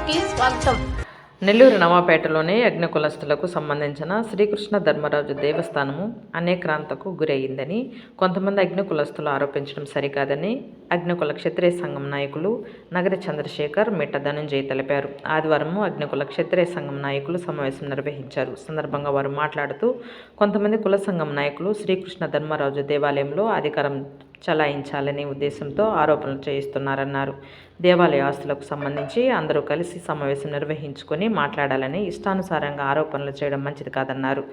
కి స్వాగతం. నెల్లూరు నవాపేటలోని యజ్ఞకులస్తులకు సంబంధించిన శ్రీకృష్ణ ధర్మరాజు దేవస్థానము అనేక్రాంతకు గురయ్యిందని కొంతమంది అగ్నికులస్తులు ఆరోపించడం సరికాదని అగ్నికుల క్షత్రియ సంఘం నాయకులు నగరి చంద్రశేఖర్, మిట్ట ధనుంజయ్ తెలిపారు. ఆదివారం అగ్నికుల క్షత్రియ సంఘం నాయకులు సమావేశం నిర్వహించారు. సందర్భంగా వారు మాట్లాడుతూ కొంతమంది కుల సంఘం నాయకులు శ్రీకృష్ణ ధర్మరాజు దేవాలయంలో అధికారం చలాయించాలనే ఉద్దేశంతో ఆరోపణలు చేయిస్తున్నారన్నారు. దేవాలయ ఆస్తులకు సంబంధించి అందరూ కలిసి సమావేశం నిర్వహించుకొని మాట్లాడాలని, ఇష్టానుసారంగా ఆరోపణలు చేయడం మంచిది కాదన్నారు.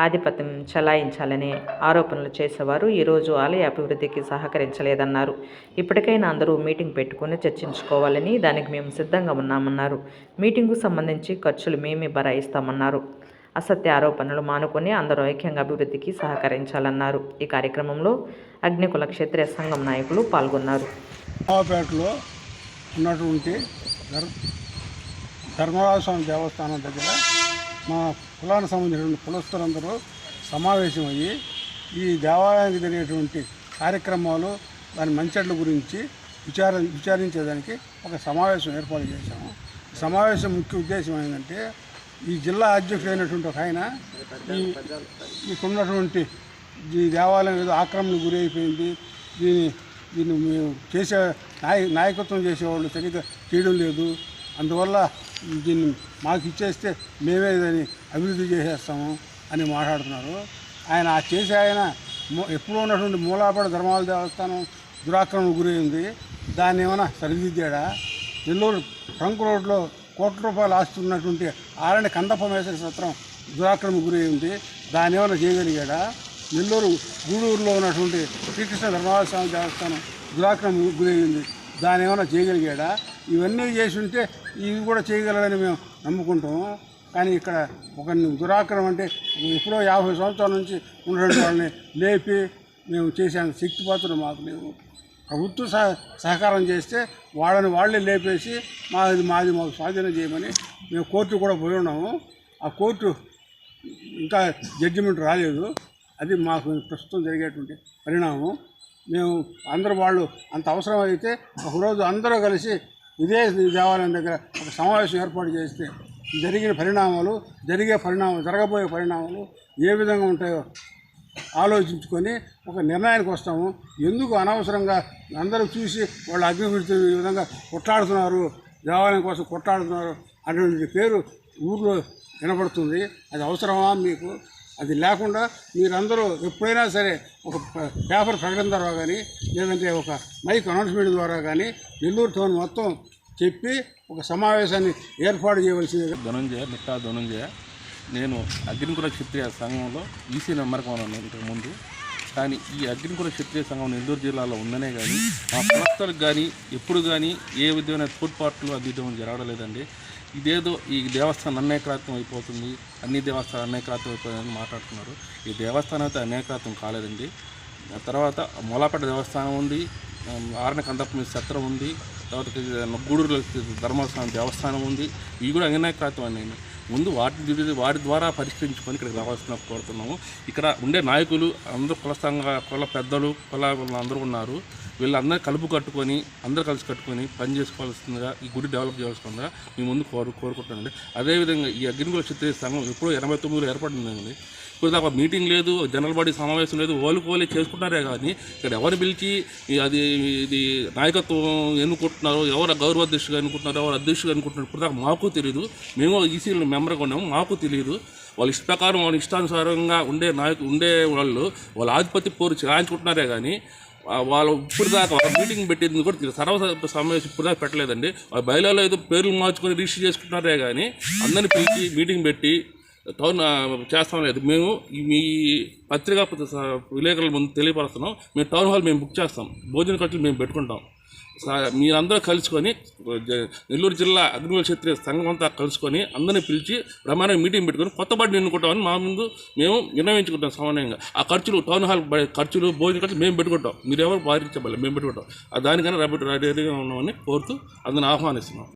ఆధిపత్యం చలాయించాలని ఆరోపణలు చేసేవారు ఈరోజు ఆలయ అభివృద్ధికి సహకరించలేదన్నారు. ఇప్పటికైనా అందరూ మీటింగ్ పెట్టుకుని చర్చించుకోవాలని, దానికి మేము సిద్ధంగా ఉన్నామన్నారు. మీటింగుకు సంబంధించి ఖర్చులు మేమే భరాయిస్తామన్నారు. అసత్య ఆరోపణలు మానుకొని అందరూ ఐక్యంగా అభివృద్ధికి సహకరించాలన్నారు. ఈ కార్యక్రమంలో అగ్నికుల క్షత్రియ సంఘం నాయకులు పాల్గొన్నారు. నవాపేటలో ఉన్నటువంటి ధర్మరాజ స్వామి దేవస్థానం దగ్గర మా కులానికి సంబంధించినటువంటి కులస్తులందరూ సమావేశమయ్యి ఈ దేవాలయానికి జరిగేటువంటి కార్యక్రమాలు, దాని మంచెడ్ల గురించి విచారించేదానికి ఒక సమావేశం ఏర్పాటు చేశాము. సమావేశం ముఖ్య ఉద్దేశం ఏంటంటే, ఈ జిల్లా అధ్యక్షుడైనటువంటి ఒక ఆయన ఇక్కడున్నటువంటి ఈ దేవాలయం ఏదో ఆక్రమణకు గురైపోయింది, దీన్ని మేము చేసే నాయకత్వం చేసేవాళ్ళు సరిగ్గా చేయడం లేదు, అందువల్ల దీన్ని మాకు ఇచ్చేస్తే మేమే దాన్ని అభివృద్ధి చేసేస్తాము అని మాట్లాడుతున్నారు. ఆయన ఎప్పుడూ ఉన్నటువంటి మూలాపేట ధర్మాల దేవస్థానం దురాక్రమణకు గురైంది, దాన్ని ఏమైనా సరిదిద్దాడా? నెల్లూరు ట్రంక్ రోడ్లో కోట్ల రూపాయలు ఆస్తి ఉన్నటువంటి ఆరణి కందపమేశ్వర సత్రం దురాక్రమణకు గురి ఉంది, దాన్ని ఏమైనా చేయగలిగాడా? నెల్లూరు గూడూరులో ఉన్నటువంటి శ్రీకృష్ణ ధర్మరాజ స్వామి దేవస్థానం దురాక్రమణకు గురైంది, దాన్ని ఏమైనా చేయగలిగాడా? ఇవన్నీ చేసి ఉంటే ఇవి కూడా చేయగలరని మేము నమ్ముకుంటాము. కానీ ఇక్కడ ఒక దురాక్రమం అంటే ఎప్పుడో 50 సంవత్సరాల నుంచి ఉన్నటువంటి వాళ్ళని లేపి మేము చేసే శక్తిపాత్రులు మాకు లేవు. ప్రభుత్వం సహకారం చేస్తే వాళ్ళే లేపేసి మాకు స్వాధీనం చేయమని మేము కోర్టు కూడా పోయి ఉన్నాము. ఆ కోర్టు ఇంకా జడ్జిమెంట్ రాలేదు. అది మాకు ప్రస్తుతం జరిగేటువంటి పరిణామం. మేము వాళ్ళు అంత అవసరం అయితే ఒకరోజు అందరూ కలిసి ఇదే దేవాలయం దగ్గర ఒక సమావేశం ఏర్పాటు చేస్తే జరగబోయే పరిణామాలు ఏ విధంగా ఉంటాయో ఆలోచించుకొని ఒక నిర్ణయానికి వస్తాము. ఎందుకు అనవసరంగా అందరూ చూసి వాళ్ళు అగ్నిగుడితో ఈ విధంగా కొట్లాడుతున్నారు, దేవాలయం కోసం కొట్లాడుతున్నారు అటువంటి పేరు ఊర్లో వినపడుతుంది. అది అవసరమా మీకు? అది లేకుండా మీరందరూ ఎప్పుడైనా సరే ఒక పేపర్ ప్రకటన ద్వారా కానీ, లేదంటే ఒక మైక్ అనౌన్స్మెంట్ ద్వారా కానీ నెల్లూరు టౌన్ మొత్తం చెప్పి ఒక సమావేశాన్ని ఏర్పాటు చేయవలసింది. ధనుంజయ నేను అగ్నికుల క్షత్రియ సంఘంలో ఈసీ నెంబర్గా ఉన్నాను ఇంతకుముందు. కానీ ఈ అగ్నికుల క్షత్రియ సంఘం నెల్లూరు జిల్లాలో ఉందనే కానీ మా సంస్థలకు కానీ ఎప్పుడు కానీ ఏ విధమైన తోడ్పాట్లు అందించడం జరగలేదండి. ఇదేదో ఈ దేవస్థానం అనేకరాత్రం అయిపోతుంది, అన్ని దేవస్థానాలు అనేకరాత్రం అయిపోతుందని మాట్లాడుతున్నారు. ఈ దేవస్థానం అయితే అనేకరాత్రం కాలేదండి. తర్వాత మూలాపేట దేవస్థానం ఉంది, ఆరణ కందప సత్రం ఉంది, తర్వాత గూడూరులో ధర్మస్వామి దేవస్థానం ఉంది. ఇవి కూడా అనేకరాత్రం అండి. ముందు వాటి ద్వారా పరిష్కరించుకొని ఇక్కడికి రావాల్సిన కోరుతున్నాము. ఇక్కడ ఉండే నాయకులు అందరూ కుల పెద్దలు అందరూ ఉన్నారు. వీళ్ళందరూ అందరూ కలిసి కట్టుకొని పని చేసుకోవాల్సిందిగా, ఈ గుడి డెవలప్ చేయాల్సిందిగా మేము ముందు కోరుకుంటామండి. అదేవిధంగా ఈ అగ్నికుల క్షత్రియ సంఘం ఎప్పుడో 89లో ఏర్పడిందండి. ఇప్పుడు దాకా మీటింగ్ లేదు, జనరల్ బాడీ సమావేశం లేదు, ఓలుకోలే చేసుకుంటారే కానీ ఇక్కడ ఎవరు పిలిచి ఇది నాయకత్వం ఎన్నుకుంటున్నారు, ఎవరు గౌరవాధ్యక్షుగా ఎన్నుకుంటున్నారు, ఎవరు అధ్యక్షుగా ఎన్నుకుంటున్నారు ఇప్పుడు దాకా మాకు తెలియదు. మేము ఈసీలో మెంబర్గా ఉన్నాము, మాకు తెలియదు. వాళ్ళ ఇష్ట ప్రకారం వాళ్ళ ఇష్టానుసారంగా ఉండే వాళ్ళ ఆధిపత్య పోరు చలాయించుకుంటున్నారే కానీ వాళ్ళు ఇప్పుడు దాకా మీటింగ్ పెట్టేది కూడా సర్వ సమావేశం ఇప్పుడు దాకా పెట్టలేదండి. వాళ్ళ బయలులో ఏదో పేర్లు మార్చుకొని రిజిస్టర్ చేసుకుంటున్నారే కానీ అందరిని పిలిచి మీటింగ్ పెట్టి టౌన్ చేస్తాం లేదు. మేము మీ పత్రికా విలేకరుల ముందు తెలియపరుస్తున్నాం. మేము టౌన్ హాల్ మేము బుక్ చేస్తాం, భోజన ఖర్చులు మేము పెట్టుకుంటాం. మీరందరూ కలుసుకొని నెల్లూరు జిల్లా అగ్నికుల క్షత్రియ సంఘం అంతా కలుసుకొని అందరినీ పిలిచి ప్రమాణంగా మీటింగ్ పెట్టుకొని కొత్త బడిని ఎన్నుకుంటామని మా ముందు మేము నిర్ణయించుకుంటాం. సమన్వయంగా ఆ ఖర్చులు, టౌన్ హాల్ ఖర్చులు, భోజన ఖర్చులు మేము పెట్టుకుంటాం. మీరెవరు భారించబడాలి, మేము పెట్టుకుంటాం. దానికన్నా రెడీగా ఉన్నామని కోరుతూ అందరిని ఆహ్వానిస్తున్నాం.